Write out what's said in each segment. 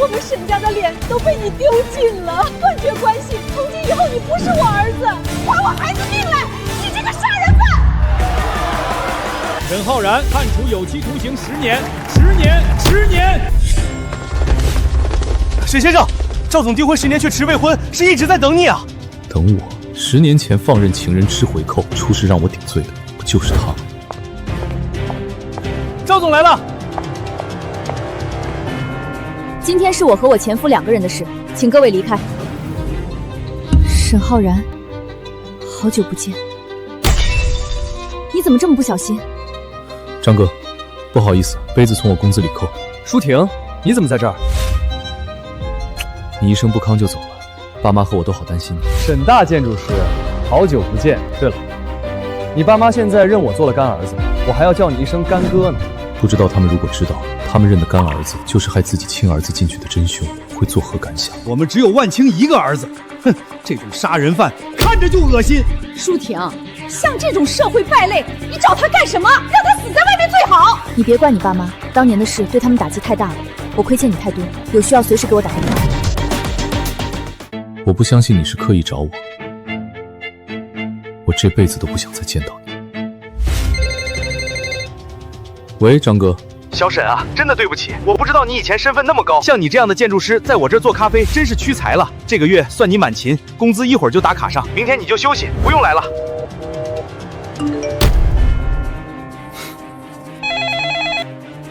我们沈家的脸都被你丢尽了，断绝关系。从今以后，你不是我儿子，还我孩子命来！你这个杀人犯！沈浩然判处有期徒刑10年，10年，10年。沈先生，赵总订婚10年却迟未婚，是一直在等你啊！等我？10年前放任情人吃回扣，出事让我顶罪的不就是他吗？赵总来了。今天是我和我前夫2个人的事，请各位离开。沈浩然，好久不见，你怎么这么不小心？张哥，不好意思，杯子从我工资里扣。舒婷，你怎么在这儿？你一声不吭就走了，爸妈和我都好担心你。沈大建筑师，好久不见。对了，你爸妈现在认我做了干儿子，我还要叫你一声干哥呢。不知道他们如果知道他们认的干儿子就是害自己亲儿子进去的真凶，会作何感想？我们只有万青一个儿子，哼，这种杀人犯看着就恶心。舒婷，像这种社会败类，你找他干什么？让他死在外面最好。你别怪你爸妈，当年的事对他们打击太大了，我亏欠你太多，有需要随时给我打电话。我不相信你是刻意找我，我这辈子都不想再见到你。喂，张哥。小沈啊，真的对不起，我不知道你以前身份那么高，像你这样的建筑师在我这做咖啡真是屈才了。这个月算你满勤，工资一会儿就打卡上，明天你就休息，不用来了。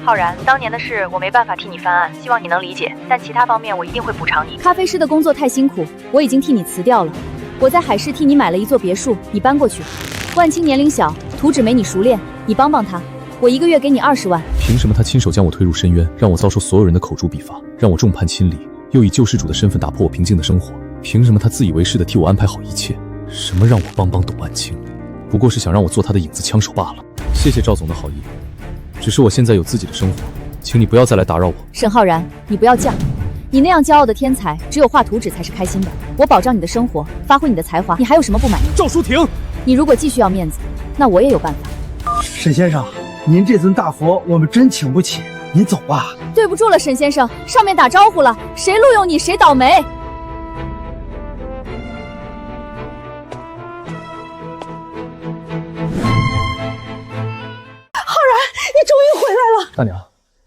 浩然，当年的事我没办法替你翻案，希望你能理解，但其他方面我一定会补偿你。咖啡师的工作太辛苦，我已经替你辞掉了。我在海市替你买了一座别墅，你搬过去。万青年龄小，图纸没你熟练，你帮帮他。我1个月给你20万。凭什么他亲手将我推入深渊，让我遭受所有人的口诛笔伐，让我众叛亲离，又以救世主的身份打破我平静的生活？凭什么他自以为是的替我安排好一切？什么让我帮董万青？不过是想让我做他的影子枪手罢了。谢谢赵总的好意，只是我现在有自己的生活，请你不要再来打扰我。沈浩然，你不要犟，你那样骄傲的天才，只有画图纸才是开心的。我保障你的生活，发挥你的才华，你还有什么不满意？赵舒婷，你如果继续要面子，那我也有办法。沈先生，您这尊大佛我们真请不起，您走吧。对不住了，沈先生，上面打招呼了，谁录用你谁倒霉。浩然，你终于回来了。大娘，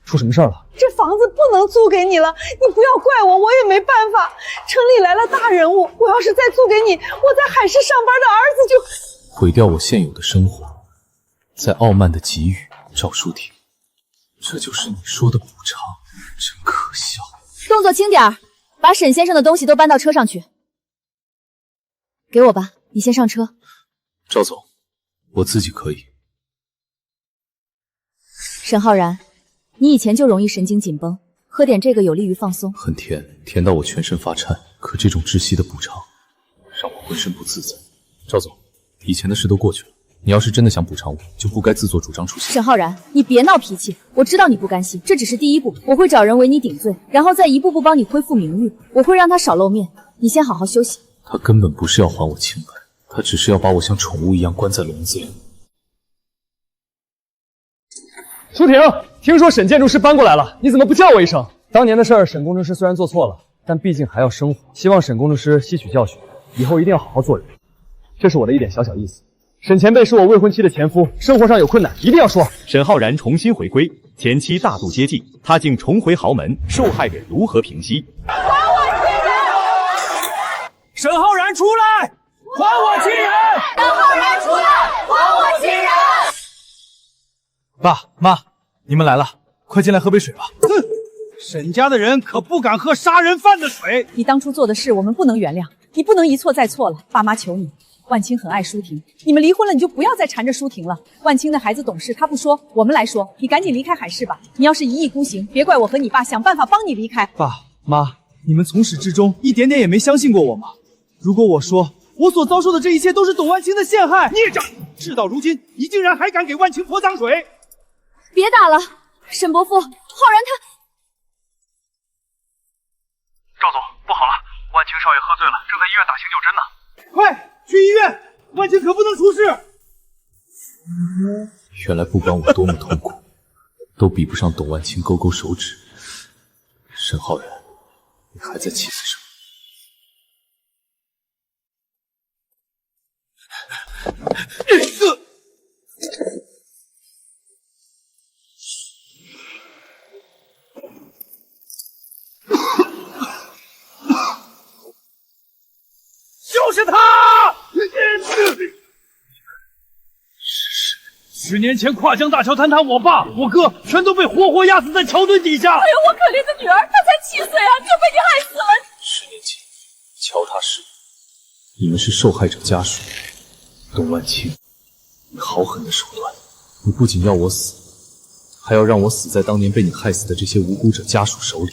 出什么事儿了？这房子不能租给你了，你不要怪我，我也没办法。城里来了大人物，我要是再租给你，我在海市上班的儿子就毁掉我现有的生活，在傲慢的给予。赵舒婷，这就是你说的补偿，真可笑。动作轻点儿，把沈先生的东西都搬到车上去。给我吧，你先上车。赵总，我自己可以。沈浩然，你以前就容易神经紧绷，喝点这个有利于放松。很甜，甜到我全身发颤。可这种窒息的补偿，让我浑身不自在。赵总，以前的事都过去了。你要是真的想补偿我，就不该自作主张出现。沈浩然，你别闹脾气，我知道你不甘心，这只是第一步，我会找人为你顶罪，然后再一步步帮你恢复名誉，我会让他少露面。你先好好休息。他根本不是要还我清白，他只是要把我像宠物一样关在笼子里。舒婷，听说沈建筑师搬过来了，你怎么不叫我一声？当年的事儿，沈工程师虽然做错了，但毕竟还要生活，希望沈工程师吸取教训，以后一定要好好做人。这是我的一点小小意思。沈前辈是我未婚妻的前夫，生活上有困难一定要说。沈浩然重新回归，前妻大度接济，他竟重回豪门，受害人如何平息？还我亲人！沈浩然出来！还我亲人！沈浩然出来！还我亲人！爸妈，你们来了，快进来喝杯水吧。哼，沈家的人可不敢喝杀人犯的水。你当初做的事我们不能原谅，你不能一错再错了。爸妈求你，万青很爱舒婷，你们离婚了，你就不要再缠着舒婷了。万青的孩子懂事，他不说，我们来说。你赶紧离开海市吧。你要是一意孤行，别怪我和你爸想办法帮你离开。爸妈，你们从始至终一点点也没相信过我吗？如果我说我所遭受的这一切都是董万青的陷害，孽障！事到如今，你竟然还敢给万青泼脏水！别打了，沈伯父，浩然他……赵总，不好了，万青少爷喝醉了，正在医院打醒酒针呢。快去医院！万青可不能出事！原来不管我多么痛苦，都比不上董万青勾勾手指。沈浩然，你还在气死什么？就是他！10年前跨江大桥坍塌，我爸、我哥全都被活活压死在桥墩底下。还有我可怜的女儿，她才7岁啊，就被你害死了。10年前桥塌时，你们是受害者家属。董万清，你好狠的手段！你不仅要我死，还要让我死在当年被你害死的这些无辜者家属手里。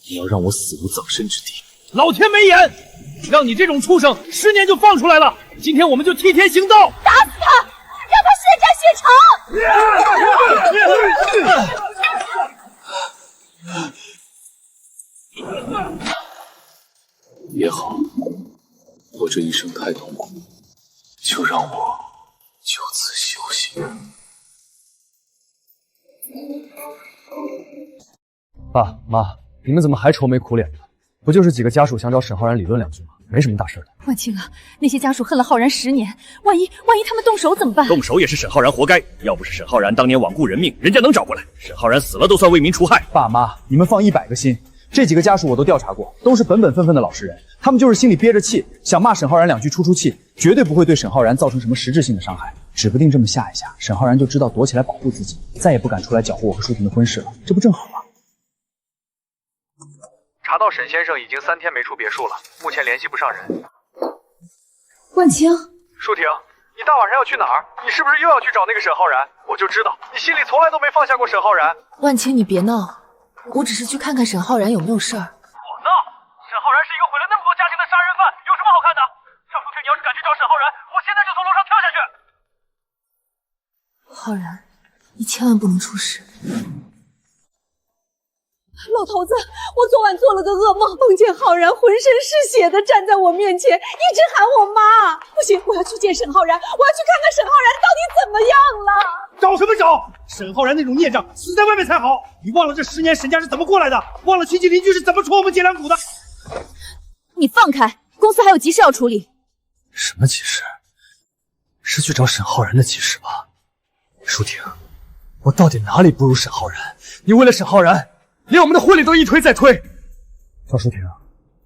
你要让我死无葬身之地。老天没眼，让你这种畜生10年就放出来了。今天我们就替天行道，打死他，让他血债血偿。也好，我这一生太痛苦，就让我就此休息。爸妈，你们怎么还愁眉苦脸的？不就是几个家属想找沈浩然理论两句吗？没什么大事的。万青啊，那些家属恨了浩然10年，万一他们动手怎么办？动手也是沈浩然活该。要不是沈浩然当年罔顾人命，人家能找过来。沈浩然死了都算为民除害。爸妈，你们放100个心，这几个家属我都调查过，都是本本分分的老实人。他们就是心里憋着气，想骂沈浩然两句出气，绝对不会对沈浩然造成什么实质性的伤害。指不定这么吓一下，沈浩然就知道躲起来保护自己，再也不敢出来搅和我和舒婷的婚事了。这不正好吗？查到沈先生已经3天没出别墅了，目前联系不上人。万青，舒婷，你大晚上要去哪儿？你是不是又要去找那个沈浩然？我就知道你心里从来都没放下过沈浩然。万青，你别闹，我只是去看看沈浩然有没有事儿。我闹！沈浩然是一个毁了那么多家庭的杀人犯，有什么好看的？赵舒婷，你要是敢去找沈浩然，我现在就从楼上跳下去。浩然，你千万不能出事。老头子，我昨晚做了个噩梦，梦见浩然浑身是血的站在我面前，一直喊我妈。不行，我要去见沈浩然，我要去看看沈浩然到底怎么样了。找什么找？沈浩然那种孽障死在外面才好。你忘了这10年沈家是怎么过来的？忘了亲戚邻居是怎么戳我们脊梁骨的？你放开，公司还有急事要处理。什么急事？是去找沈浩然的急事吧？舒婷，我到底哪里不如沈浩然？你为了沈浩然，连我们的婚礼都一推再推。赵舒婷，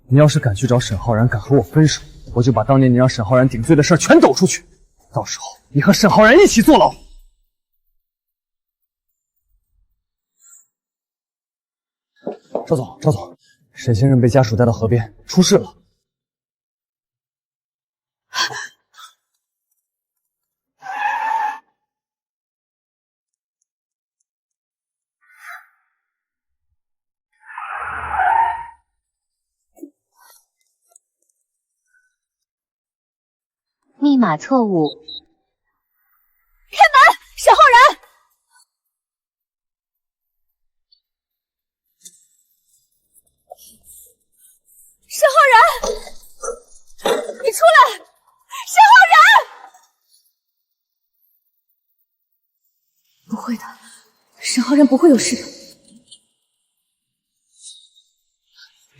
你要是敢去找沈浩然，敢和我分手，我就把当年你让沈浩然顶罪的事全抖出去，到时候你和沈浩然一起坐牢。赵总，沈先生被家属带到河边，出事了。密码错误。开门，沈浩然！沈浩然，你出来！沈浩然！不会的，沈浩然不会有事的。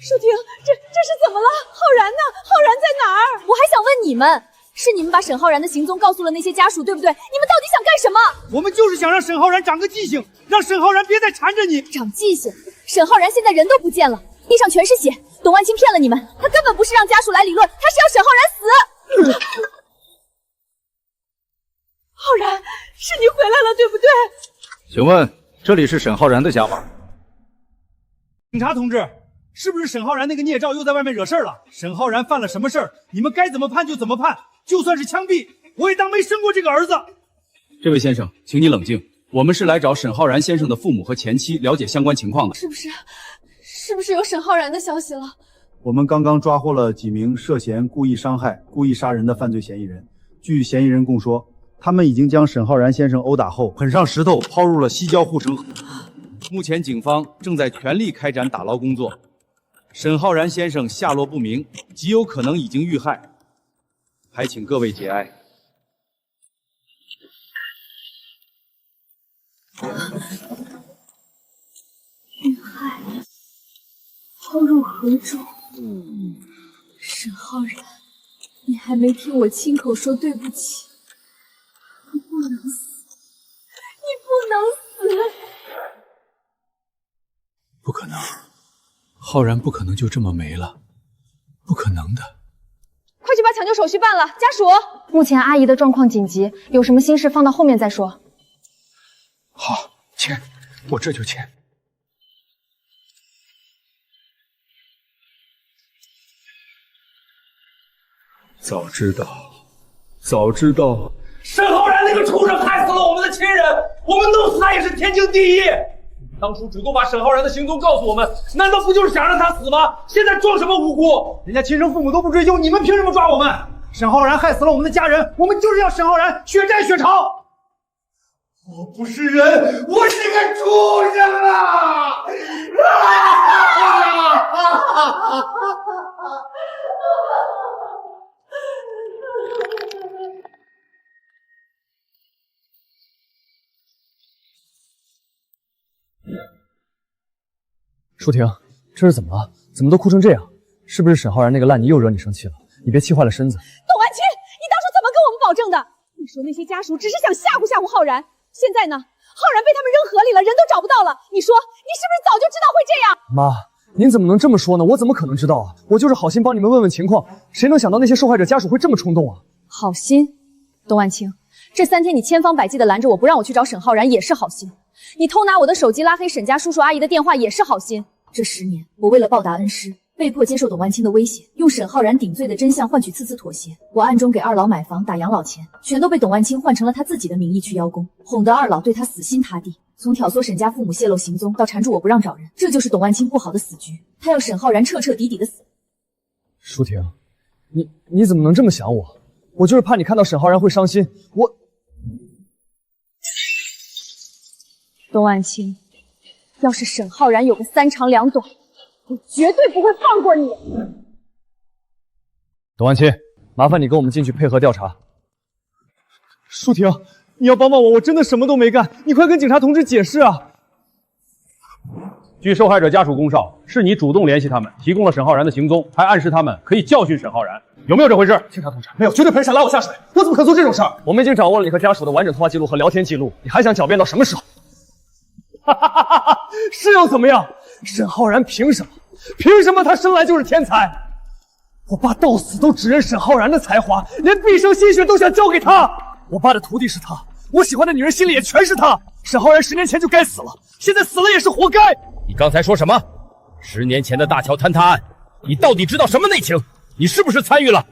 舒婷，这是怎么了？浩然呢？浩然在哪儿？我还想问你们。是你们把沈浩然的行踪告诉了那些家属，对不对？你们到底想干什么？我们就是想让沈浩然长个记性，让沈浩然别再缠着你。长记性？沈浩然现在人都不见了，地上全是血。董万清骗了你们，他根本不是让家属来理论，他是要沈浩然死。浩然，是你回来了，对不对？请问这里是沈浩然的家吗？警察同志。是不是沈浩然那个孽障又在外面惹事了？沈浩然犯了什么事儿？你们该怎么判就怎么判，就算是枪毙，我也当没生过这个儿子。这位先生，请你冷静，我们是来找沈浩然先生的父母和前妻了解相关情况的。是不是有沈浩然的消息了？我们刚刚抓获了几名涉嫌故意伤害、故意杀人的犯罪嫌疑人。据嫌疑人供说，他们已经将沈浩然先生殴打后捆上石头抛入了西郊护城河。目前警方正在全力开展打捞工作。沈浩然先生下落不明，极有可能已经遇害，还请各位节哀。遇害，抛入河。回主。沈浩然，你还没听我亲口说对不起，你不能死，你不能死！不可能，浩然不可能就这么没了，不可能的。快去把抢救手续办了，家属。目前阿姨的状况紧急，有什么心事放到后面再说。好，签，我这就签。早知道，沈浩然那个畜生害死了我们的亲人，我们弄死他也是天经地义。当初主动把沈浩然的行踪告诉我们，难道不就是想让他死吗？现在装什么无辜？人家亲生父母都不追究，你们凭什么抓我们？沈浩然害死了我们的家人，我们就是要沈浩然血债血偿。我不是人，我是个畜生啊！舒婷，这是怎么了？怎么都哭成这样？是不是沈浩然那个烂泥又惹你生气了？你别气坏了身子。董安青，你当初怎么跟我们保证的？你说那些家属只是想吓唬吓唬浩然，现在呢？浩然被他们扔河里了，人都找不到了。你说，你是不是早就知道会这样？妈，您怎么能这么说呢？我怎么可能知道啊？我就是好心帮你们问问情况，谁能想到那些受害者家属会这么冲动啊？好心，董万青，这3天你千方百计的拦着我不让我去找沈浩然也是好心，你偷拿我的手机拉黑沈家叔叔阿姨的电话也是好心。这10年，我为了报答恩师，被迫接受董万青的威胁，用沈浩然顶罪的真相换取次次妥协。我暗中给二老买房打养老钱，全都被董万青换成了他自己的名义去邀功，哄得二老对他死心塌地。从挑唆沈家父母泄露行踪，到缠住我不让找人，这就是董万青布好的死局。他要沈浩然彻彻底底的死。舒婷，你怎么能这么想我？我就是怕你看到沈浩然会伤心。董万青，要是沈浩然有个3长2短，我绝对不会放过你。董万青，麻烦你跟我们进去配合调查。舒婷，你要帮帮我，我真的什么都没干，你快跟警察同志解释啊！据受害者家属公哨，是你主动联系他们，提供了沈浩然的行踪，还暗示他们可以教训沈浩然，有没有这回事？警察同志，没有，绝对不是想拉我下水，我怎么可能做这种事儿？我们已经掌握了你和家属的完整通话记录和聊天记录，你还想狡辩到什么时候？是又怎么样？沈浩然凭什么？凭什么他生来就是天才？我爸到死都只认沈浩然的才华，连毕生心血都想交给他。我爸的徒弟是他，我喜欢的女人心里也全是他。沈浩然10年前就该死了，现在死了也是活该。你刚才说什么？10年前的大桥坍塌案，你到底知道什么内情？你是不是参与了？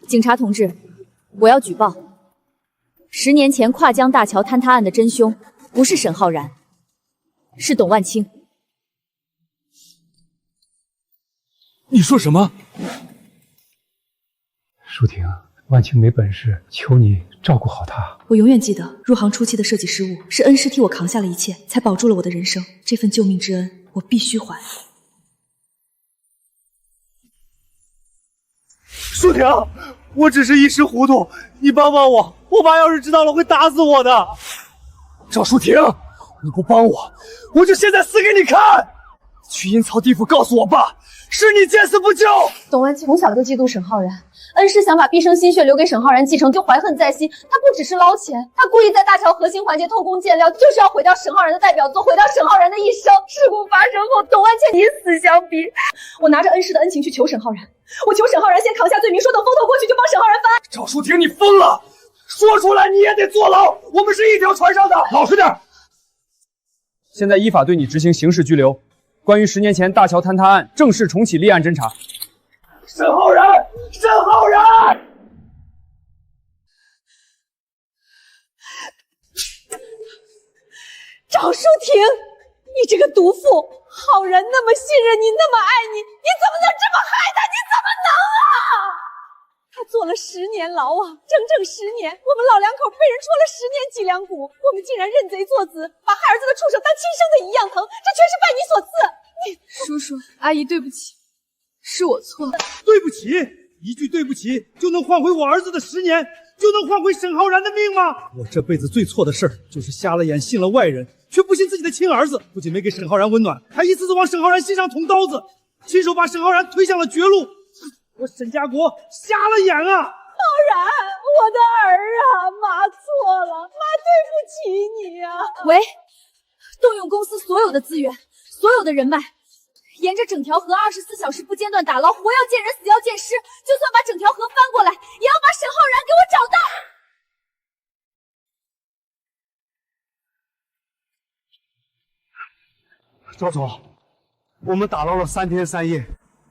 警察同志，我要举报，10年前跨江大桥坍塌案的真凶不是沈浩然，是董万青。你说什么？舒婷，万青没本事，求你照顾好他。我永远记得入行初期的设计失误，是恩师替我扛下了一切，才保住了我的人生。这份救命之恩，我必须还。舒婷，我只是一时糊涂，你帮帮我，我爸要是知道了会打死我的。赵舒婷，你不帮我，我就现在死给你看！去阴曹地府告诉我爸，是你见死不救！董万青从小就嫉妒沈浩然，恩师想把毕生心血留给沈浩然继承，就怀恨在心。他不只是捞钱，他故意在大桥核心环节偷工减料，就是要毁掉沈浩然的代表作，毁掉沈浩然的一生。事故发生后，董万青以死相逼。我拿着恩师的恩情去求沈浩然，我求沈浩然先扛下罪名，说等风头过去就帮沈浩然翻案。赵舒婷，你疯了！说出来你也得坐牢，我们是一条船上的。老实点！现在依法对你执行刑事拘留。关于10年前大桥坍塌案，正式重启立案侦查。沈浩然，沈浩然！赵舒婷，你这个毒妇！浩然那么信任你，那么爱你，你怎么能这么害他？你怎么能啊？他坐了10年牢啊，整整10年！我们老两口被人戳了10年脊梁骨，我们竟然认贼作子，把害儿子的畜生当亲生的一样疼，这全是拜你所赐！叔叔阿姨，对不起，是我错了。对不起，一句对不起就能换回我儿子的10年，就能换回沈浩然的命吗？我这辈子最错的事儿就是瞎了眼信了外人，却不信自己的亲儿子，不仅没给沈浩然温暖，还一次次往沈浩然心上捅刀子，亲手把沈浩然推向了绝路。我沈家国瞎了眼啊！浩然，我的儿啊，妈错了，妈对不起你啊！喂，动用公司所有的资源，所有的人脉，沿着整条河24小时不间断打捞，活要见人，死要见尸，就算把整条河翻过来，也要把沈浩然给我找到。赵总，我们打捞了3天3夜，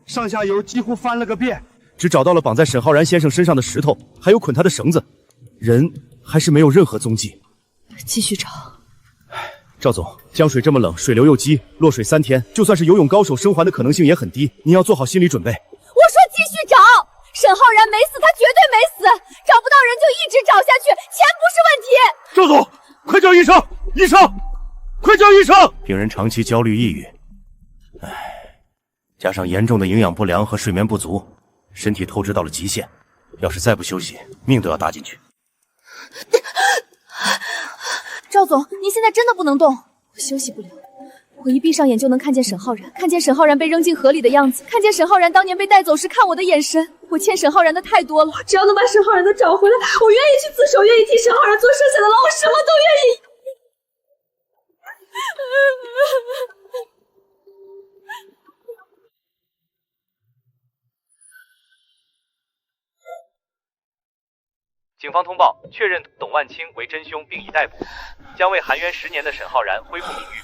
上下游几乎翻了个遍，只找到了绑在沈浩然先生身上的石头，还有捆他的绳子，人还是没有任何踪迹。继续找。赵总，江水这么冷，水流又急，落水3天，就算是游泳高手生还的可能性也很低，您要做好心理准备。我说继续找，沈浩然没死，他绝对没死，找不到人就一直找下去，钱不是问题。赵总，快叫医生！医生，快叫医生！病人长期焦虑抑郁，加上严重的营养不良和睡眠不足，身体透支到了极限，要是再不休息，命都要搭进去。赵总，您现在真的不能动，我休息不了。我一闭上眼就能看见沈浩然，看见沈浩然被扔进河里的样子，看见沈浩然当年被带走时看我的眼神。我欠沈浩然的太多了，只要能把沈浩然的找回来，我愿意去自首，愿意替沈浩然做剩下的牢，我什么都愿意。警方通报，确认董万清为真凶，并已逮捕，将为含冤10年的沈浩然恢复名誉。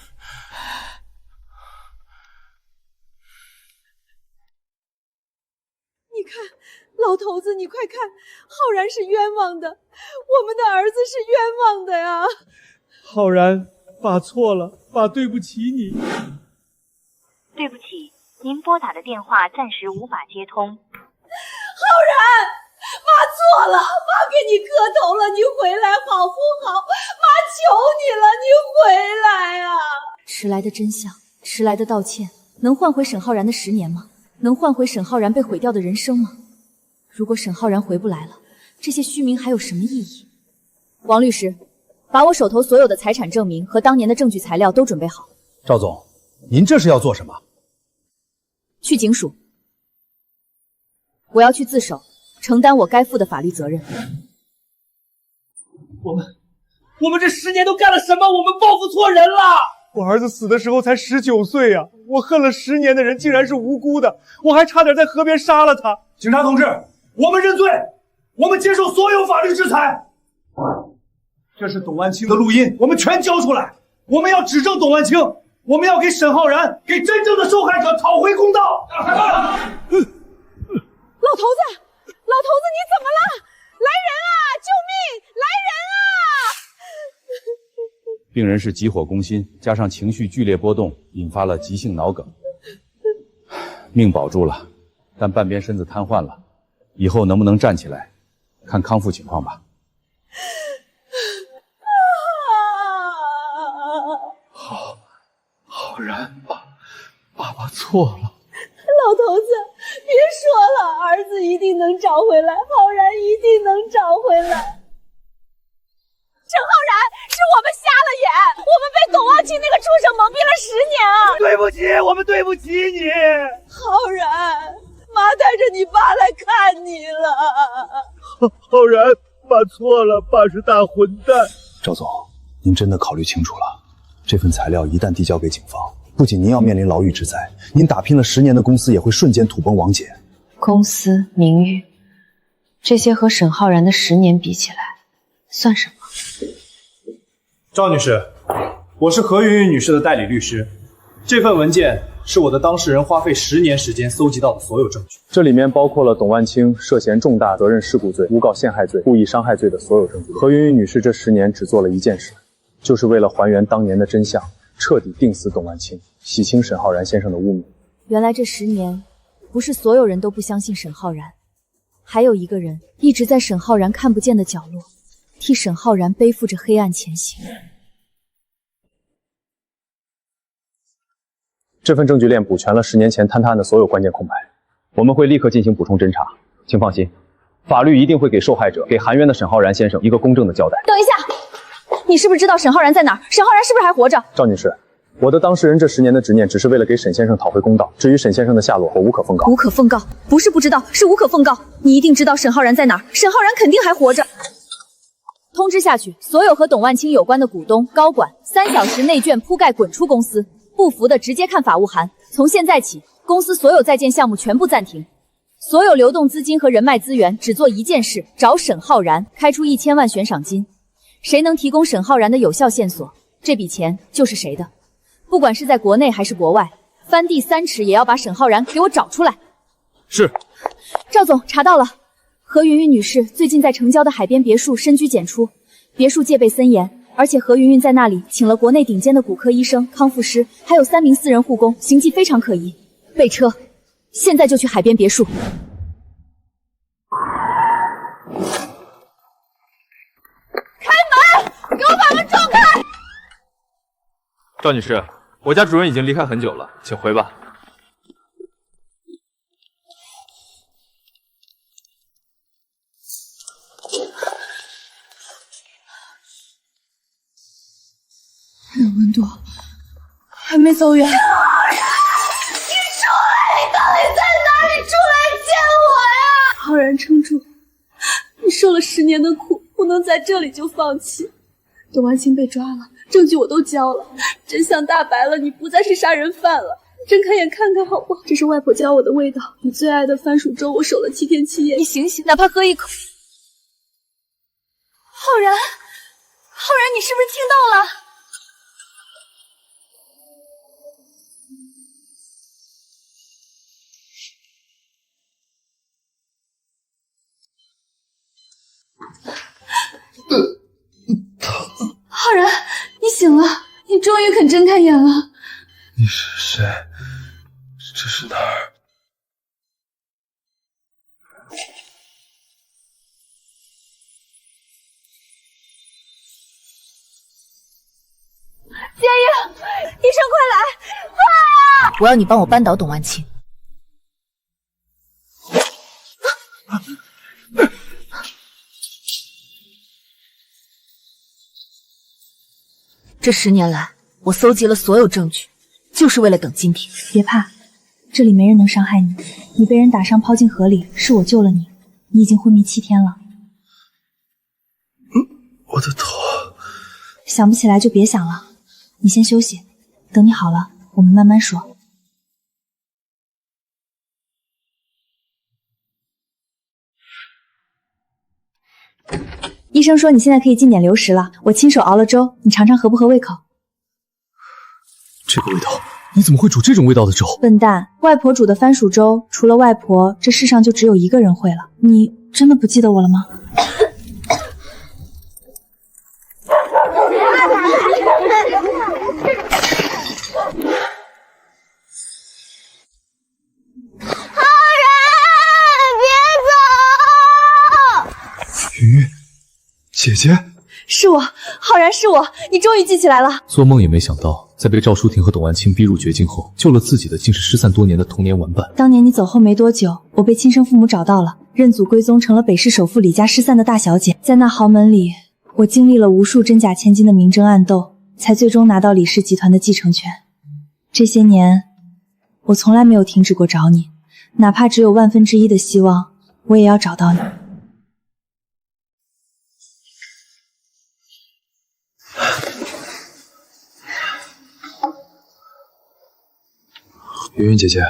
你看，老头子，你快看，浩然是冤枉的，我们的儿子是冤枉的呀！浩然，爸错了，爸对不起你。对不起，您拨打的电话暂时无法接通。浩然，妈错了，妈给你磕头了，你回来好不好？妈求你了，你回来啊！迟来的真相，迟来的道歉，能换回沈浩然的10年吗？能换回沈浩然被毁掉的人生吗？如果沈浩然回不来了，这些虚名还有什么意义？王律师，把我手头所有的财产证明和当年的证据材料都准备好。赵总，您这是要做什么？去警署，我要去自首，承担我该负的法律责任。我们这10年都干了什么？我们报复错人了！我儿子死的时候才19岁呀，我恨了10年的人竟然是无辜的，我还差点在河边杀了他。警察同志，我们认罪，我们接受所有法律制裁。这是董万清的录音，我们全交出来。我们要指证董万清，我们要给沈浩然，给真正的受害者讨回公道。老头子，你怎么了？来人啊！救命！来人啊！病人是急火攻心，加上情绪剧烈波动，引发了急性脑梗，命保住了，但半边身子瘫痪了，以后能不能站起来，看康复情况吧。浩然，爸爸错了。老头子，别说了，儿子一定能找回来，浩然一定能找回来。沈浩然，是我们瞎了眼，我们被董万清那个畜生蒙蔽了10年啊！对不起，我们对不起你。浩然，妈带着你爸来看你了。浩然，爸错了，爸是大混蛋。赵总，您真的考虑清楚了？这份材料一旦递交给警方，不仅您要面临牢狱之灾，您打拼了10年的公司也会瞬间土崩瓦解。公司、名誉，这些和沈浩然的10年比起来，算什么？赵女士，我是何云云女士的代理律师。这份文件是我的当事人花费10年时间搜集到的所有证据，这里面包括了董万清涉嫌重大责任事故罪、诬告陷害罪、故意伤害罪的所有证据。何云云女士这10年只做了一件事，就是为了还原当年的真相，彻底定死董万清，洗清沈浩然先生的污名。原来这10年，不是所有人都不相信沈浩然，还有一个人一直在沈浩然看不见的角落，替沈浩然背负着黑暗前行。这份证据链补全了10年前坍塌案的所有关键空白，我们会立刻进行补充侦查。请放心，法律一定会给受害者、给含冤的沈浩然先生一个公正的交代。等一下，你是不是知道沈浩然在哪儿？沈浩然是不是还活着？赵女士，我的当事人这10年的执念，只是为了给沈先生讨回公道。至于沈先生的下落，我无可奉告。无可奉告，不是不知道，是无可奉告。你一定知道沈浩然在哪儿，沈浩然肯定还活着。通知下去，所有和董万清有关的股东、高管，3小时内卷铺盖滚出公司，不服的直接看法务函。从现在起，公司所有在建项目全部暂停，所有流动资金和人脉资源只做一件事，找沈浩然，开出1000万悬赏金。谁能提供沈浩然的有效线索，这笔钱就是谁的。不管是在国内还是国外，翻地3尺也要把沈浩然给我找出来。是。赵总，查到了。何云云女士最近在城郊的海边别墅深居简出，别墅戒备森严，而且何云云在那里请了国内顶尖的骨科医生、康复师，还有3名私人护工，行迹非常可疑。备车，现在就去海边别墅。开门！给我把门撞开！赵女士，我家主人已经离开很久了，请回吧。还有温度，还没走远。你出来！你到底在哪里？出来见我呀！浩然，撑住！你受了10年的苦，不能在这里就放弃。董万清被抓了，证据我都交了，真相大白了，你不再是杀人犯了。睁开眼看看好不好？这是外婆教我的味道，你最爱的番薯粥，我守了7天7夜。你醒醒，哪怕喝一口。浩然，浩然，你是不是听到了？浩然，你醒了，你终于肯睁开眼了。你是谁？这是哪儿？建议，医生快来！啊！我要你帮我扳倒董万清。这10年来，我搜集了所有证据，就是为了等今天。别怕，这里没人能伤害你。你被人打伤抛进河里，是我救了你。你已经昏迷7天了。我的头。想不起来就别想了，你先休息，等你好了，我们慢慢说。医生说你现在可以进点流食了，我亲手熬了粥，你尝尝合不合胃口？这个味道，你怎么会煮这种味道的粥？笨蛋，外婆煮的番薯粥，除了外婆，这世上就只有一个人会了。你真的不记得我了吗？云云，姐姐，是我，浩然是我，你终于记起来了。做梦也没想到，在被赵淑婷和董万清逼入绝境后，救了自己的竟是失散多年的童年玩伴。当年你走后没多久，我被亲生父母找到了，认祖归宗，成了北市首富李家失散的大小姐。在那豪门里，我经历了无数真假千金的明争暗斗，才最终拿到李氏集团的继承权。这些年，我从来没有停止过找你，哪怕只有1/1000的希望，我也要找到你。云云姐姐，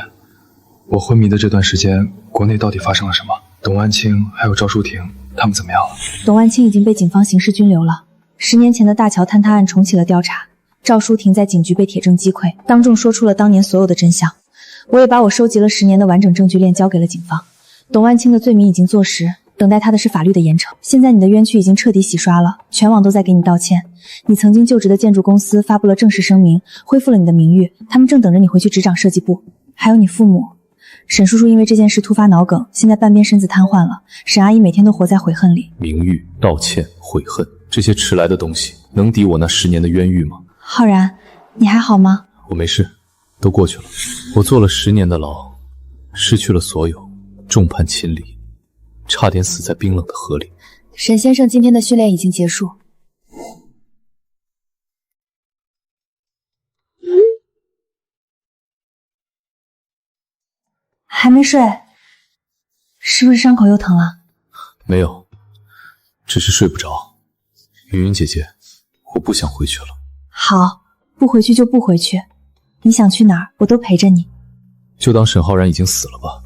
我昏迷的这段时间，国内到底发生了什么？董万清还有赵淑婷，他们怎么样了？董万清已经被警方刑事拘留了。10年前的大桥坍塌案重启了调查，赵淑婷在警局被铁证击溃，当众说出了当年所有的真相。我也把我收集了10年的完整证据链交给了警方。董万清的罪名已经坐实，等待他的是法律的严惩。现在你的冤屈已经彻底洗刷了，全网都在给你道歉。你曾经就职的建筑公司发布了正式声明，恢复了你的名誉，他们正等着你回去执掌设计部。还有你父母，沈叔叔因为这件事突发脑梗，现在半边身子瘫痪了。沈阿姨每天都活在悔恨里。名誉、道歉、悔恨，这些迟来的东西，能抵我那10年的冤狱吗？浩然，你还好吗？我没事，都过去了。我坐了10年的牢，失去了所有，众叛亲离，差点死在冰冷的河里。沈先生今天的训练已经结束。还没睡，是不是伤口又疼了？没有，只是睡不着。云云姐姐，我不想回去了。好，不回去就不回去，你想去哪儿，我都陪着你。就当沈浩然已经死了吧。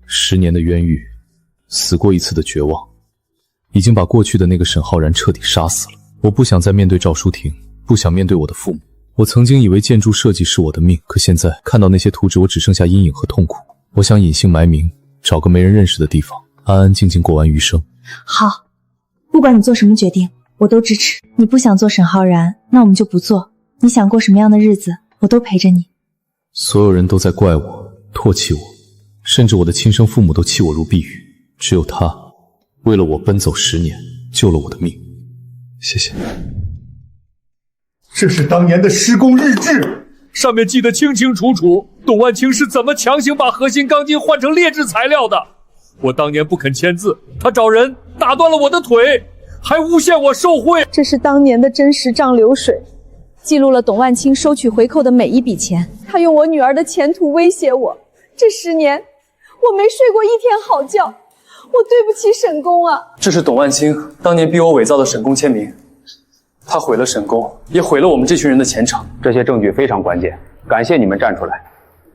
10年的冤狱，死过一次的绝望，已经把过去的那个沈浩然彻底杀死了。我不想再面对赵淑婷，不想面对我的父母。我曾经以为建筑设计是我的命，可现在看到那些图纸，我只剩下阴影和痛苦。我想隐姓埋名，找个没人认识的地方，安安静静过完余生。好，不管你做什么决定，我都支持。你不想做沈浩然，那我们就不做。你想过什么样的日子，我都陪着你。所有人都在怪我，唾弃我，甚至我的亲生父母都弃我如敝履。只有他，为了我奔走10年，救了我的命。谢谢。这是当年的施工日志，上面记得清清楚楚，董万清是怎么强行把核心钢筋换成劣质材料的。我当年不肯签字，他找人打断了我的腿，还诬陷我受贿。这是当年的真实账流水，记录了董万清收取回扣的每一笔钱。他用我女儿的前途威胁我，这10年我没睡过一天好觉，我对不起沈公啊。这是董万清当年逼我伪造的沈公签名，他毁了沈公，也毁了我们这群人的前程。这些证据非常关键，感谢你们站出来。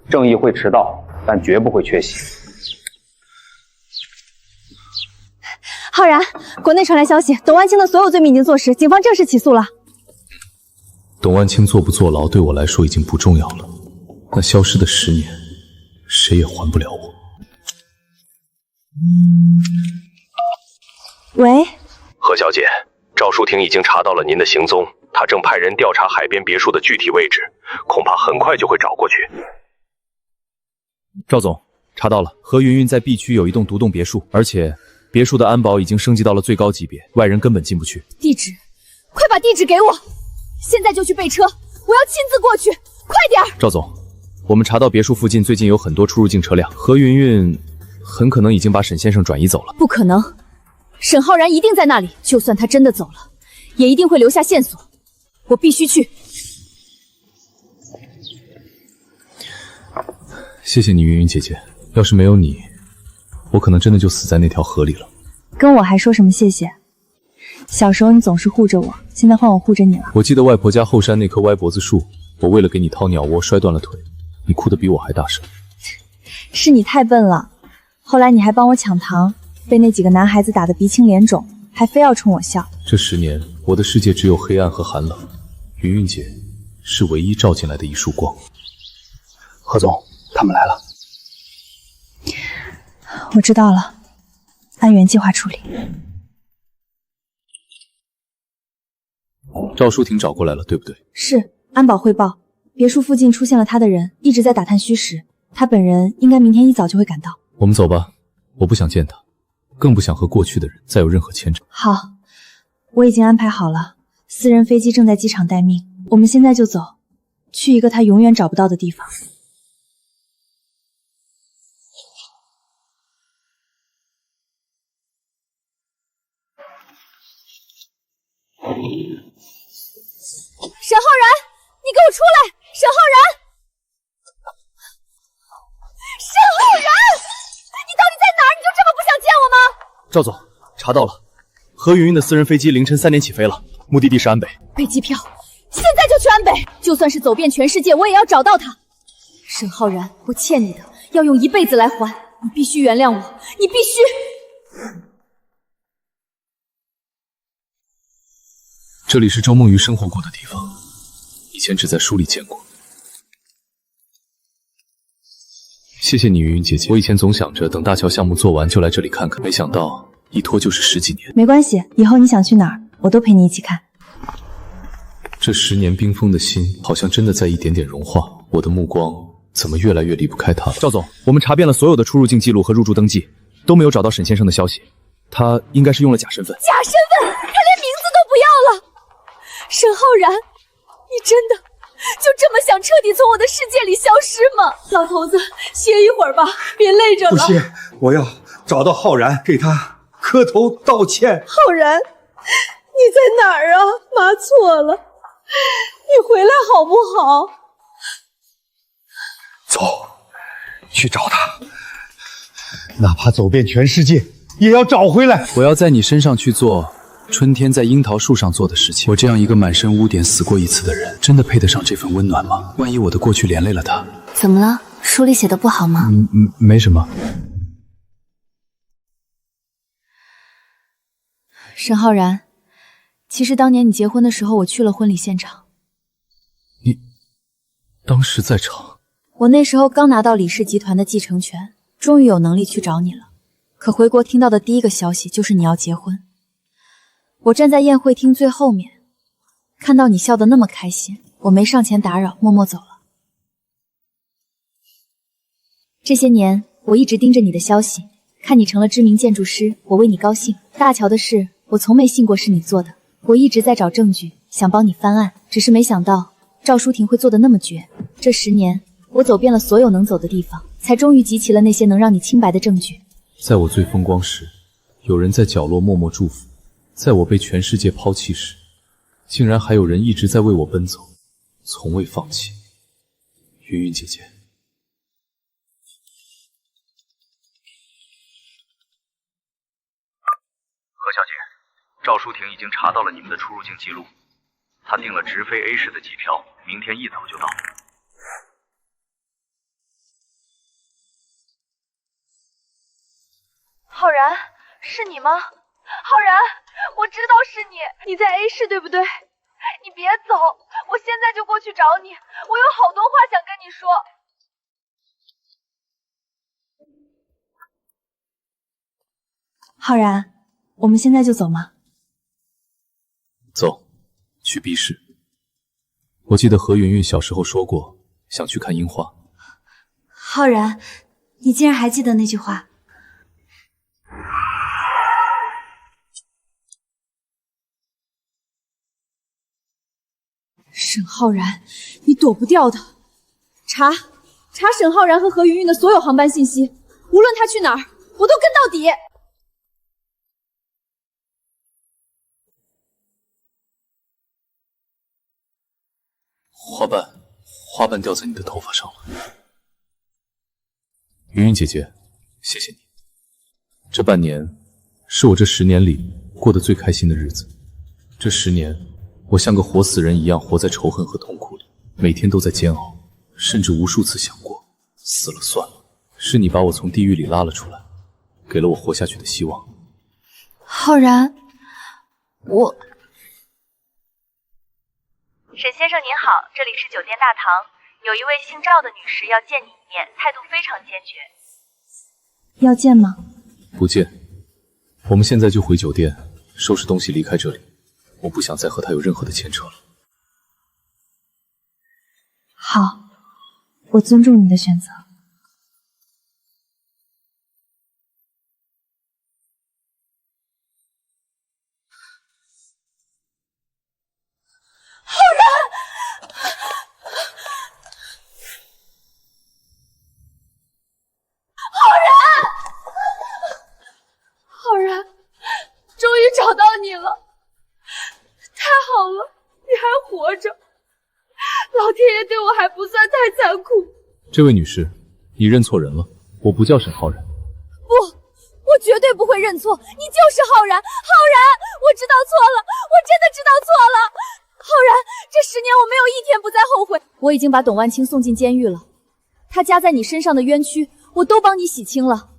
正义会迟到，但绝不会缺席。浩然，国内传来消息，董万清的所有罪名已经坐实，警方正式起诉了。董万清坐不坐牢对我来说已经不重要了，那消失的10年，谁也还不了我。喂，何小姐，赵淑婷已经查到了您的行踪，她正派人调查海边别墅的具体位置，恐怕很快就会找过去。赵总，查到了，何云云在 B 区有一栋独栋别墅，而且别墅的安保已经升级到了最高级别，外人根本进不去。地址，快把地址给我，现在就去备车，我要亲自过去，快点！赵总，我们查到别墅附近最近有很多出入境车辆，何云云很可能已经把沈先生转移走了。不可能，沈浩然一定在那里，就算他真的走了，也一定会留下线索，我必须去。谢谢你，云云姐姐，要是没有你，我可能真的就死在那条河里了。跟我还说什么谢谢？小时候你总是护着我，现在换我护着你了。我记得外婆家后山那棵歪脖子树，我为了给你掏鸟窝摔断了腿，你哭得比我还大声。是你太笨了，后来你还帮我抢糖，被那几个男孩子打得鼻青脸肿，还非要冲我笑。这10年，我的世界只有黑暗和寒冷，云云姐是唯一照进来的一束光。何总，他们来了。我知道了，按原计划处理。赵淑婷找过来了，对不对？是，安保汇报，别墅附近出现了他的人，一直在打探虚实。他本人应该明天一早就会赶到。我们走吧，我不想见他，更不想和过去的人再有任何牵扯。好，我已经安排好了，私人飞机正在机场待命，我们现在就走，去一个他永远找不到的地方。沈浩然，你给我出来！沈浩然，沈浩然，你到底在哪儿？你就这么不想见我吗？赵总，查到了，何云云的私人飞机凌晨3点起飞了，目的地是安北。备机票，现在就去安北，就算是走遍全世界，我也要找到他。沈浩然，我欠你的，要用一辈子来还，你必须原谅我，你必须。这里是周梦鱼生活过的地方，以前只在书里见过。谢谢你，云云姐姐。我以前总想着等大桥项目做完就来这里看看，没想到一拖就是10几年。没关系，以后你想去哪儿，我都陪你一起看。这10年冰封的心，好像真的在一点点融化。我的目光怎么越来越离不开他了？赵总，我们查遍了所有的出入境记录和入住登记，都没有找到沈先生的消息。他应该是用了假身份。假身份？他连名字都不要了。沈浩然，你真的就这么想彻底从我的世界里消失吗？老头子，歇一会儿吧，别累着了。不行，我要找到浩然，给他磕头道歉。浩然，你在哪儿啊？妈错了，你回来好不好？走，去找他，哪怕走遍全世界，也要找回来。我要在你身上去做春天在樱桃树上做的事情。我这样一个满身污点死过一次的人，真的配得上这份温暖吗？万一我的过去连累了他，怎么了？书里写的不好吗？没什么。沈浩然，其实当年你结婚的时候，我去了婚礼现场。你当时在场？我那时候刚拿到李氏集团的继承权，终于有能力去找你了。可回国听到的第一个消息就是你要结婚。我站在宴会厅最后面，看到你笑得那么开心，我没上前打扰，默默走了。这些年，我一直盯着你的消息，看你成了知名建筑师，我为你高兴。大乔的事，我从没信过是你做的。我一直在找证据，想帮你翻案，只是没想到赵淑婷会做得那么绝。这10年，我走遍了所有能走的地方，才终于集齐了那些能让你清白的证据。在我最风光时，有人在角落默默祝福；在我被全世界抛弃时，竟然还有人一直在为我奔走，从未放弃。云云姐姐，何小姐，赵淑婷已经查到了你们的出入境记录，她订了直飞 A 市的机票，明天一早就到。浩然，是你吗？浩然，我知道是你，你在 A 市对不对？你别走，我现在就过去找你，我有好多话想跟你说。浩然，我们现在就走吗？走，去 B 市。我记得何云云小时候说过，想去看樱花。浩然，你竟然还记得那句话。沈浩然，你躲不掉的。查沈浩然和何云云的所有航班信息，无论他去哪儿，我都跟到底。花瓣掉在你的头发上了。云云姐姐，谢谢你。这半年是我这10年里过得最开心的日子。这10年，我像个活死人一样活在仇恨和痛苦里，每天都在煎熬，甚至无数次想过死了算了。是你把我从地狱里拉了出来，给了我活下去的希望。浩然，沈先生您好，这里是酒店大堂，有一位姓赵的女士要见你一面，态度非常坚决。要见吗？不见，我们现在就回酒店，收拾东西离开这里。我不想再和她有任何的牵扯了。好，我尊重你的选择。浩然，终于找到你了，太好了，你还活着，老天爷对我还不算太残酷。这位女士，你认错人了，我不叫沈浩然。不，我绝对不会认错，你就是浩然。浩然，我知道错了，我真的知道错了。浩然，这10年我没有一天不再后悔。我已经把董万清送进监狱了，他加在你身上的冤屈，我都帮你洗清了。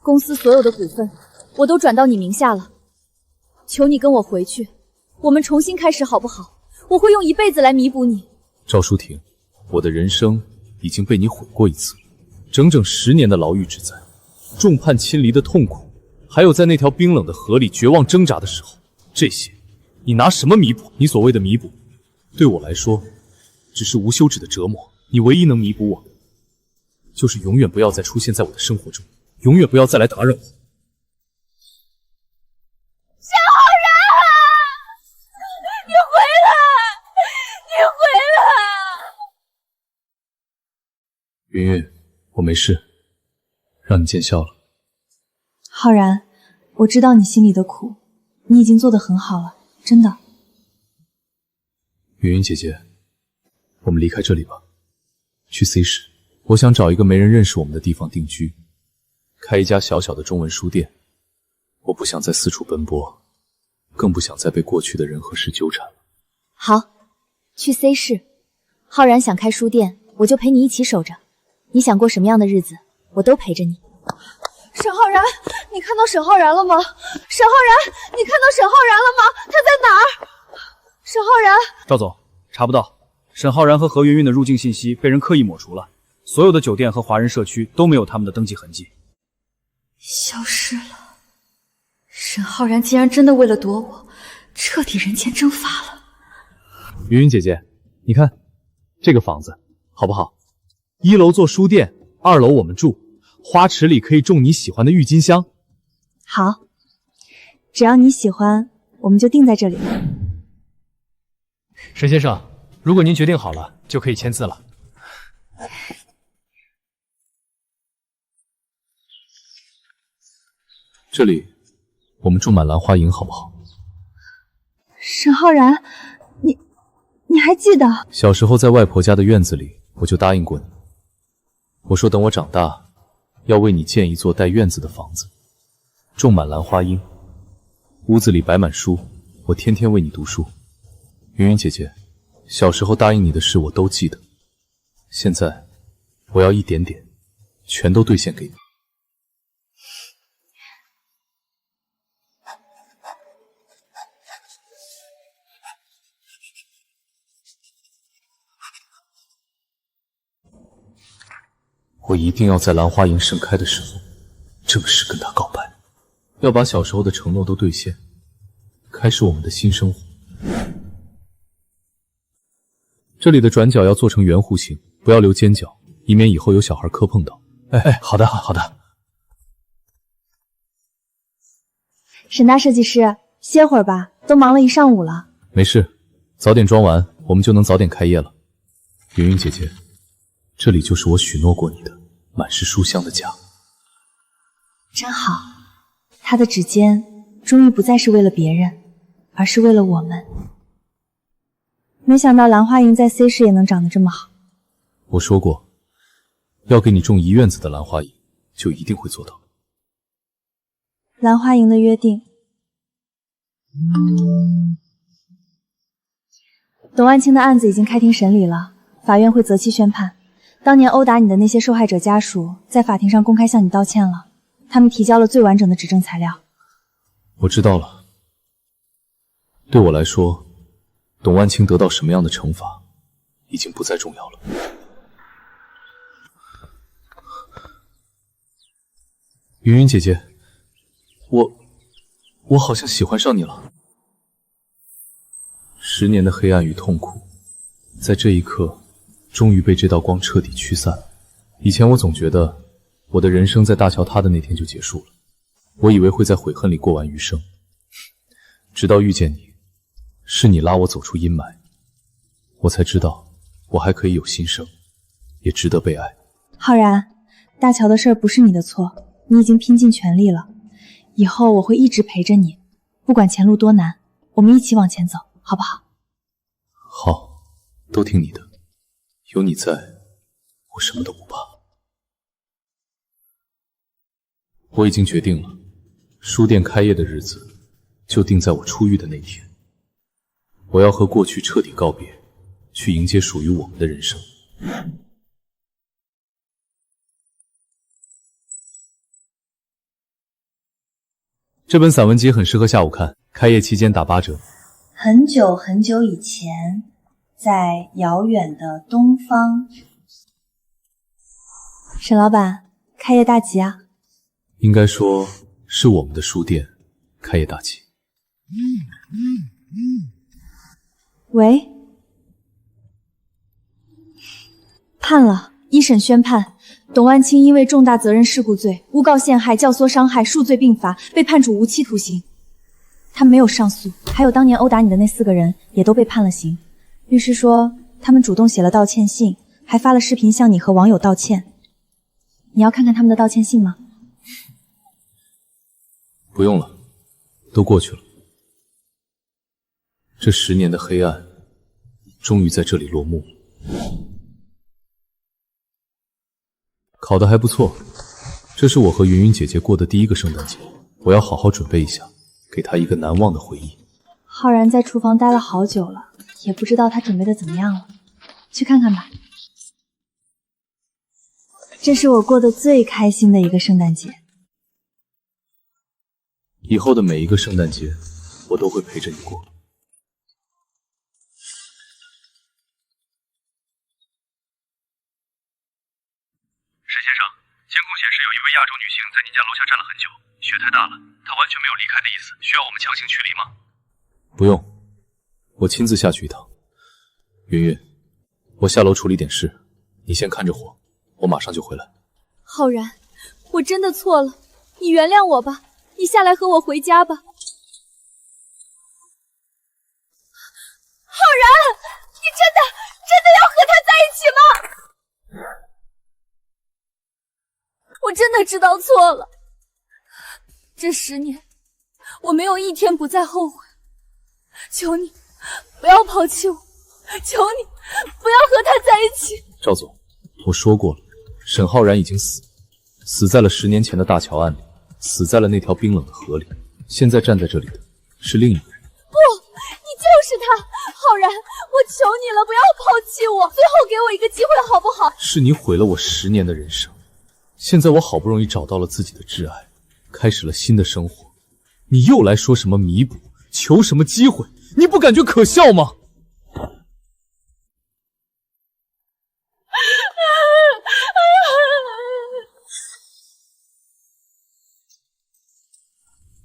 公司所有的股份我都转到你名下了，求你跟我回去，我们重新开始好不好？我会用一辈子来弥补你。赵淑婷，我的人生已经被你毁过一次，整整10年的牢狱之灾，众叛亲离的痛苦，还有在那条冰冷的河里绝望挣扎的时候，这些你拿什么弥补？你所谓的弥补，对我来说只是无休止的折磨。你唯一能弥补我，就是永远不要再出现在我的生活中，永远不要再来打扰我。沈浩然，你回来，你回来！云云，我没事，让你见笑了。浩然，我知道你心里的苦，你已经做得很好了，真的。云云姐姐，我们离开这里吧，去 C 市。我想找一个没人认识我们的地方定居，开一家小小的中文书店。我不想再四处奔波，更不想再被过去的人和事纠缠了。好，去 C 市。浩然想开书店，我就陪你一起守着。你想过什么样的日子，我都陪着你。沈浩然，你看到沈浩然了吗？沈浩然，你看到沈浩然了吗？他在哪儿？沈浩然，赵总，查不到，沈浩然和何云云的入境信息被人刻意抹除了，所有的酒店和华人社区都没有他们的登记痕迹，消失了。沈浩然竟然真的为了躲我，彻底人间蒸发了。云云姐姐，你看这个房子好不好？1楼做书店，2楼我们住，花池里可以种你喜欢的郁金香。好，只要你喜欢，我们就定在这里。沈先生，如果您决定好了，就可以签字了。这里我们种满兰花楹好不好？沈浩然，你还记得？小时候在外婆家的院子里，我就答应过你，我说等我长大，要为你建一座带院子的房子，种满兰花楹，屋子里摆满书，我天天为你读书。云云姐姐，小时候答应你的事我都记得，现在我要一点点，全都兑现给你。我一定要在兰花楹盛开的时候，正式跟他告白，要把小时候的承诺都兑现，开始我们的新生活。这里的转角要做成圆弧形，不要留尖角，以免以后有小孩磕碰到。好的，好的。沈大设计师，歇会儿吧，都忙了一上午了。没事，早点装完，我们就能早点开业了。云云姐姐，这里就是我许诺过你的满是书香的家。真好，他的指尖终于不再是为了别人，而是为了我们。没想到兰花楹在 C 市也能长得这么好。我说过，要给你种一院子的兰花楹，就一定会做到。兰花楹的约定。董万清的案子已经开庭审理了，法院会择期宣判。当年殴打你的那些受害者家属在法庭上公开向你道歉了，他们提交了最完整的指证材料。我知道了。对我来说，董万清得到什么样的惩罚已经不再重要了。云云姐姐，我好像喜欢上你了。10年的黑暗与痛苦，在这一刻终于被这道光彻底驱散。以前我总觉得我的人生在大桥塌的那天就结束了，我以为会在悔恨里过完余生，直到遇见你，是你拉我走出阴霾，我才知道我还可以有新生，也值得被爱。浩然，大乔的事儿不是你的错，你已经拼尽全力了，以后我会一直陪着你，不管前路多难，我们一起往前走，好不好？好，都听你的，有你在，我什么都不怕。我已经决定了，书店开业的日子就定在我出狱的那天。我要和过去彻底告别，去迎接属于我们的人生。这本散文集很适合下午看，开业期间打8折。很久很久以前，在遥远的东方，沈老板，开业大吉啊！应该说是我们的书店开业大吉。喂，判了，一审宣判，董万清因为重大责任事故罪、诬告陷害、教唆伤害数罪并罚，被判处无期徒刑。他没有上诉，还有当年殴打你的那4个人也都被判了刑。律师说，他们主动写了道歉信，还发了视频向你和网友道歉。你要看看他们的道歉信吗？不用了，都过去了。这10年的黑暗，终于在这里落幕。考得还不错，这是我和云云姐姐过的第一个圣诞节，我要好好准备一下，给她一个难忘的回忆。浩然在厨房待了好久了，也不知道他准备的怎么样了，去看看吧。这是我过得最开心的一个圣诞节。以后的每一个圣诞节，我都会陪着你过。沈先生，监控显示有一位亚洲女性在您家楼下站了很久，雪太大了，她完全没有离开的意思，需要我们强行驱离吗？不用，我亲自下去一趟。云云，我下楼处理点事，你先看着火，我马上就回来。浩然，我真的错了，你原谅我吧，你下来和我回家吧。浩然，你真的要和他在一起吗？我真的知道错了，这10年我没有一天不再后悔。求你不要抛弃我，求你不要和他在一起。赵总，我说过了，沈浩然已经死在了10年前的大桥岸里，死在了那条冰冷的河里。现在站在这里的是另一个人。不，你就是他，浩然，我求你了，不要抛弃我，最后给我一个机会好不好？是你毁了我10年的人生，现在我好不容易找到了自己的挚爱，开始了新的生活，你又来说什么弥补，求什么机会，你不感觉可笑吗？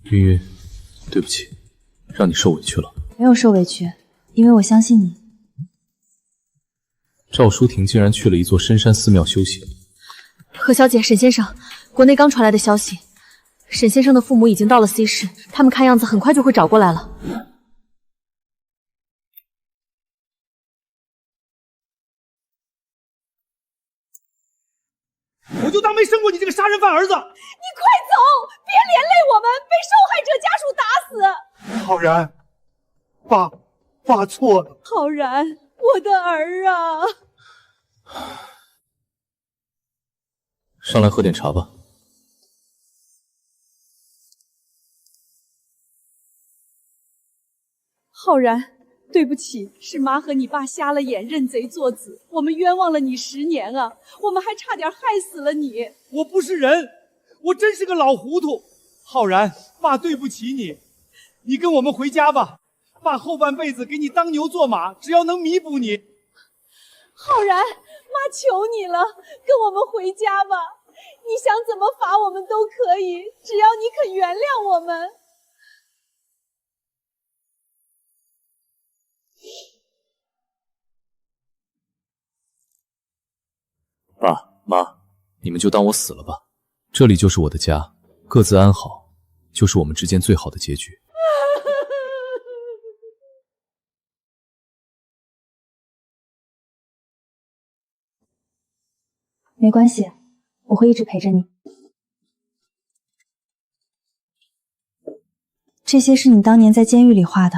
云云，对不起，让你受委屈了。没有受委屈，因为我相信你。赵淑婷竟然去了一座深山寺庙修行。何小姐，沈先生，国内刚传来的消息，沈先生的父母已经到了 C 市，他们看样子很快就会找过来了。我就当没生过你这个杀人犯儿子。你快走，别连累我们被受害者家属打死。浩然，爸错了。浩然，我的儿啊！上来喝点茶吧。浩然，对不起，是妈和你爸瞎了眼，认贼作子，我们冤枉了你10年啊，我们还差点害死了你。我不是人，我真是个老糊涂。浩然，爸对不起你，你跟我们回家吧，爸后半辈子给你当牛做马，只要能弥补你。浩然，妈求你了，跟我们回家吧，你想怎么罚我们都可以，只要你肯原谅我们。爸妈，你们就当我死了吧，这里就是我的家，各自安好，就是我们之间最好的结局。没关系，我会一直陪着你。这些是你当年在监狱里画的。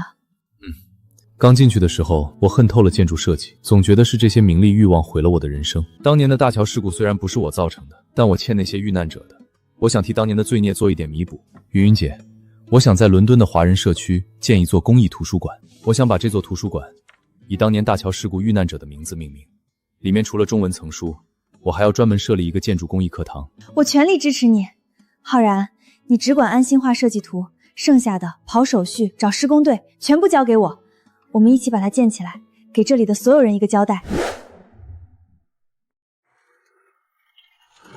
刚进去的时候，我恨透了建筑设计，总觉得是这些名利欲望毁了我的人生。当年的大桥事故虽然不是我造成的，但我欠那些遇难者的，我想替当年的罪孽做一点弥补。云云姐，我想在伦敦的华人社区建一座公益图书馆，我想把这座图书馆以当年大桥事故遇难者的名字命名，里面除了中文藏书，我还要专门设立一个建筑公益课堂。我全力支持你，浩然，你只管安心画设计图，剩下的跑手续、找施工队全部交给我。我们一起把它建起来，给这里的所有人一个交代。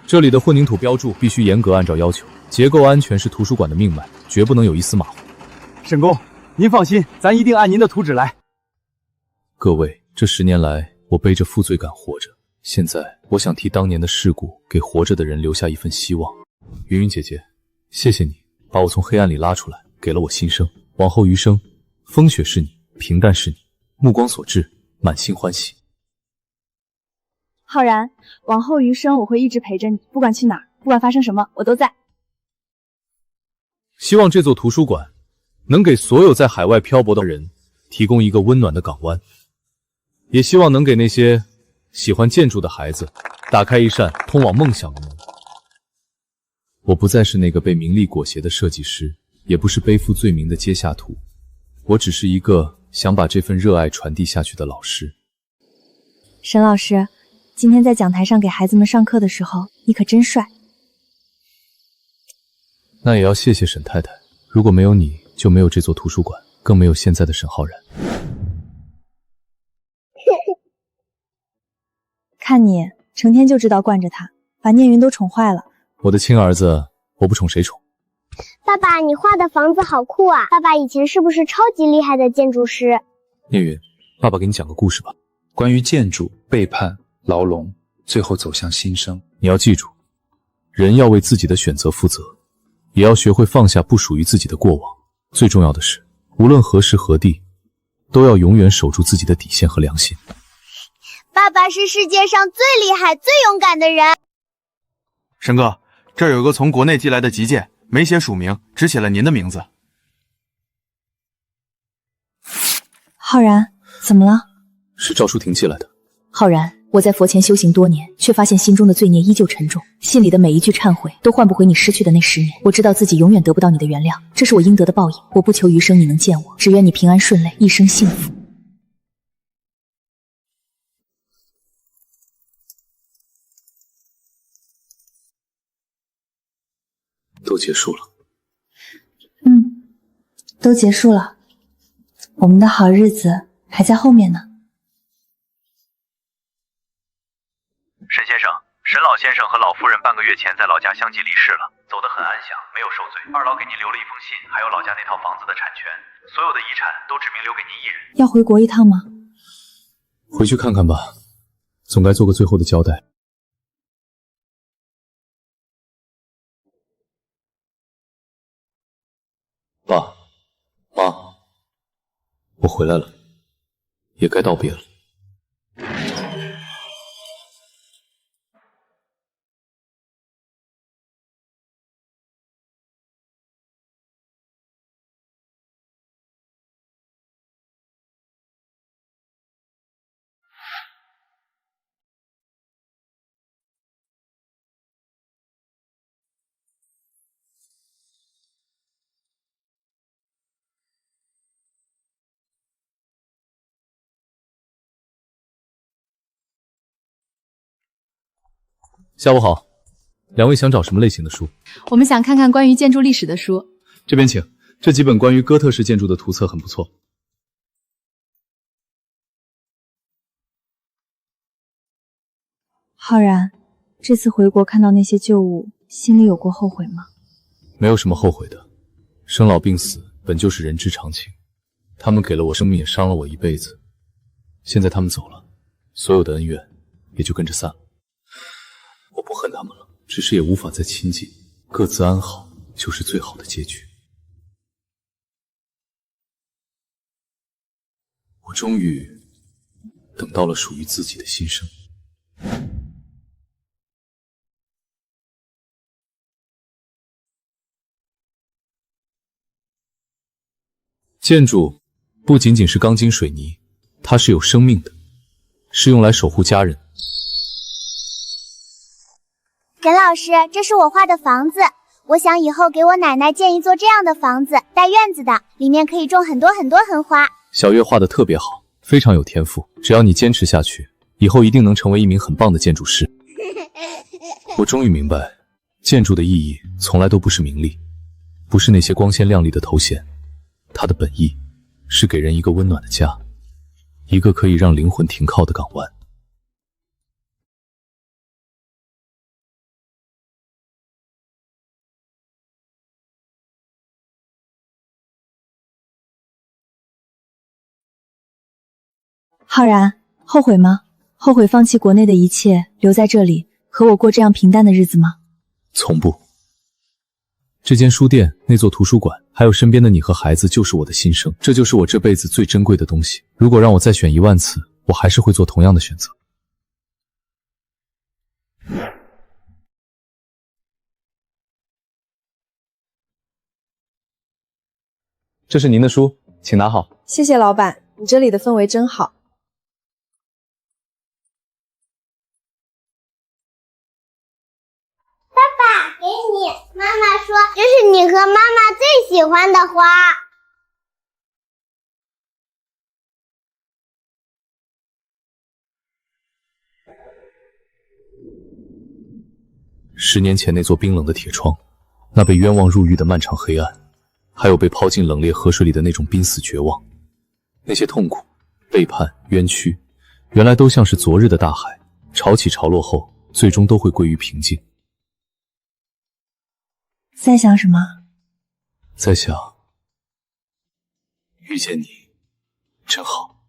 这里的混凝土标注必须严格按照要求，结构安全是图书馆的命脉，绝不能有一丝马虎。沈工，您放心，咱一定按您的图纸来。各位，这10年来，我背着负罪感活着，现在我想替当年的事故给活着的人留下一份希望。云云姐姐，谢谢你把我从黑暗里拉出来，给了我新生。往后余生，风雪是你，平淡是你，目光所至，满心欢喜。浩然，往后余生我会一直陪着你，不管去哪儿，不管发生什么，我都在。希望这座图书馆能给所有在海外漂泊的人提供一个温暖的港湾，也希望能给那些喜欢建筑的孩子，打开一扇通往梦想的门。我不再是那个被名利裹挟的设计师，也不是背负罪名的阶下徒，我只是一个想把这份热爱传递下去的老师。沈老师，今天在讲台上给孩子们上课的时候，你可真帅。那也要谢谢沈太太，如果没有你，就没有这座图书馆，更没有现在的沈浩然。看你成天就知道惯着他，把聂云都宠坏了。我的亲儿子，我不宠谁宠？爸爸，你画的房子好酷啊！爸爸以前是不是超级厉害的建筑师？聂云，爸爸给你讲个故事吧。关于建筑、背叛、牢笼，最后走向新生。你要记住，人要为自己的选择负责，也要学会放下不属于自己的过往。最重要的是，无论何时何地，都要永远守住自己的底线和良心。爸爸是世界上最厉害、最勇敢的人。沈哥，这儿有个从国内寄来的急件，没写署名，只写了您的名字。浩然，怎么了？是赵淑婷寄来的。浩然，我在佛前修行多年，却发现心中的罪孽依旧沉重，心里的每一句忏悔都换不回你失去的那10年。我知道自己永远得不到你的原谅，这是我应得的报应。我不求余生你能见我，只愿你平安顺遂，一生幸福。都结束了。都结束了，我们的好日子还在后面呢。沈先生，沈老先生和老夫人半个月前在老家相继离世了，走得很安详，没有受罪。二老给您留了一封信，还有老家那套房子的产权，所有的遗产都指明留给您一人。要回国一趟吗？回去看看吧，总该做个最后的交代。爸妈，我回来了，也该道别了。下午好，两位想找什么类型的书？我们想看看关于建筑历史的书。这边请，这几本关于哥特式建筑的图册很不错。浩然，这次回国看到那些旧物，心里有过后悔吗？没有什么后悔的，生老病死本就是人之常情，他们给了我生命，也伤了我一辈子。现在他们走了，所有的恩怨也就跟着散了。我不恨他们了，只是也无法再亲近，各自安好就是最好的结局。我终于等到了属于自己的新生。建筑不仅仅是钢筋水泥，它是有生命的，是用来守护家人。沈老师，这是我画的房子，我想以后给我奶奶建一座这样的房子，带院子的，里面可以种很多很多盆花。小月画得特别好，非常有天赋，只要你坚持下去，以后一定能成为一名很棒的建筑师。我终于明白，建筑的意义从来都不是名利，不是那些光鲜亮丽的头衔，它的本意是给人一个温暖的家，一个可以让灵魂停靠的港湾。浩然，后悔吗？后悔放弃国内的一切，留在这里和我过这样平淡的日子吗？从不。这间书店，那座图书馆，还有身边的你和孩子，就是我的心声，这就是我这辈子最珍贵的东西。如果让我再选10000次，我还是会做同样的选择。这是您的书，请拿好。谢谢老板，你这里的氛围真好。和妈妈最喜欢的花。10年前那座冰冷的铁窗，那被冤枉入狱的漫长黑暗，还有被抛进冷冽河水里的那种濒死绝望，那些痛苦、背叛、冤屈，原来都像是昨日的大海，潮起潮落后，最终都会归于平静。在想什么？在想，遇见你真好。